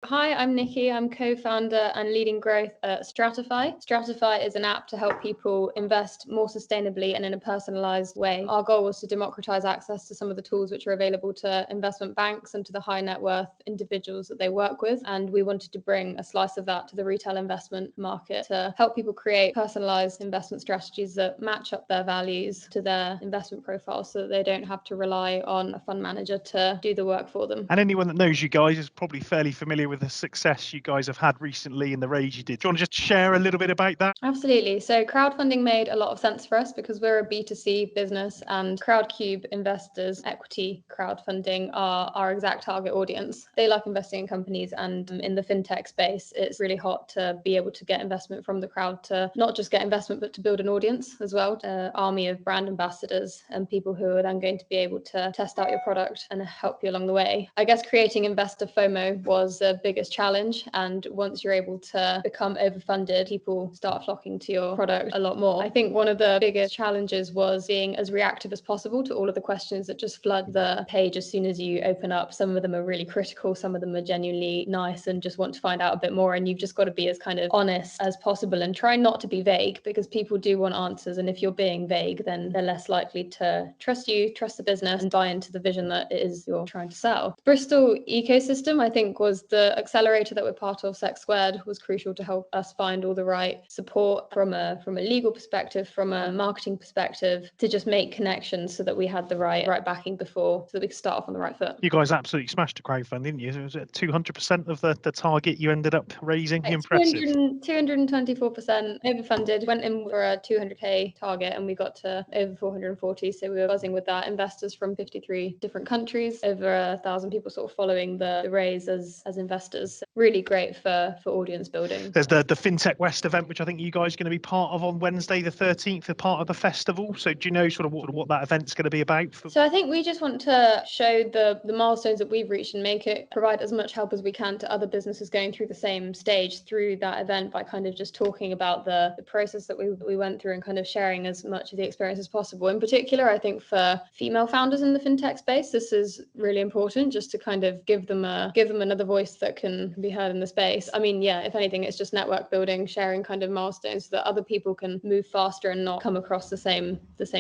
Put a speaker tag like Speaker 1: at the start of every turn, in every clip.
Speaker 1: Hi, I'm Nikki. I'm co-founder and leading growth at Stratiphy. Stratiphy is an app to help people invest more sustainably and in a personalized way. Our goal was to democratize access to some of the tools which are available to investment banks and to the high net worth individuals that they work with. And we wanted to bring a slice of that to the retail investment market to help people create personalized investment strategies that match up their values to their investment profile so that they don't have to rely on a fund manager to do the work for them.
Speaker 2: And anyone that knows you guys is probably fairly familiar with the success you guys have had recently in the raise you did. Do you want to just share a little bit about that?
Speaker 1: Absolutely. So crowdfunding made a lot of sense for us because we're a B2C business, and Crowdcube investors, equity crowdfunding, are our exact target audience. They like investing in companies, and in the fintech space, it's really hot to be able to get investment from the crowd, to not just get investment, but to build an audience as well, an army of brand ambassadors and people who are then going to be able to test out your product and help you along the way. I guess creating investor FOMO was the biggest challenge. And once you're able to become overfunded, people start flocking to your product a lot more. I think one of the biggest challenges was being as reactive as possible to all of the questions that just flood the page as soon as you open up. Some of them are really critical, some of them are genuinely nice and just want to find out a bit more. And you've just got to be as kind of honest as possible and try not to be vague, because people do want answers. And if you're being vague, then they're less likely to trust you, trust the business, and buy into the vision that it is you're trying to sell. The Bristol ecosystem, I think, was the accelerator that we're part of. Sec Squared was crucial to help us find all the right support from a legal perspective, from a marketing perspective, to just make connections so that we had the right backing before, so that we could start off on the right foot.
Speaker 2: You guys absolutely smashed the crowdfunding, didn't you? Was it 200% of the target you ended up raising? Impressive.
Speaker 1: 224% overfunded, went in for a 200k target and we got to over 440. So we were buzzing with that. Investors from 53 different countries, over 1,000 people sort of following the raise as investors. Really great for audience building.
Speaker 2: There's the FinTech West event, which I think you guys are going to be part of on Wednesday the 13th, a part of the festival. So do you know sort of what that event's going to be about?
Speaker 1: So I think we just want to show the milestones that we've reached and provide as much help as we can to other businesses going through the same stage through that event, by kind of just talking about the process that we went through and kind of sharing as much of the experience as possible. In particular, I think for female founders in the fintech space, this is really important, just to kind of give them another voice that can be heard in the space. I mean, yeah, if anything, it's just network building, sharing kind of milestones so that other people can move faster and not come across the same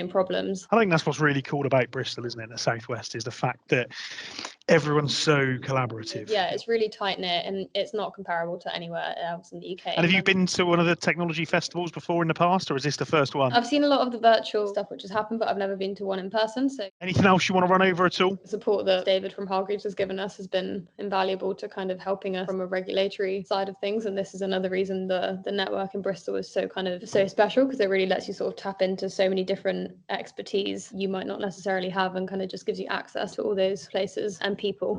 Speaker 1: problems.
Speaker 2: I think that's what's really cool about Bristol, isn't it? The Southwest is the fact that everyone's so collaborative.
Speaker 1: Yeah, it's really tight knit and it's not comparable to anywhere else in the UK.
Speaker 2: And have you been to one of the technology festivals before in the past, or is this the first one?
Speaker 1: I've seen a lot of the virtual stuff which has happened, but I've never been to one in person. So
Speaker 2: anything else you want to run over at all?
Speaker 1: The support that David from Hargreaves has given us has been invaluable to kind of helping us from a regulatory side of things. And this is another reason the network in Bristol is so special, because it really lets you sort of tap into so many different expertise you might not necessarily have, and kind of just gives you access to all those places and people.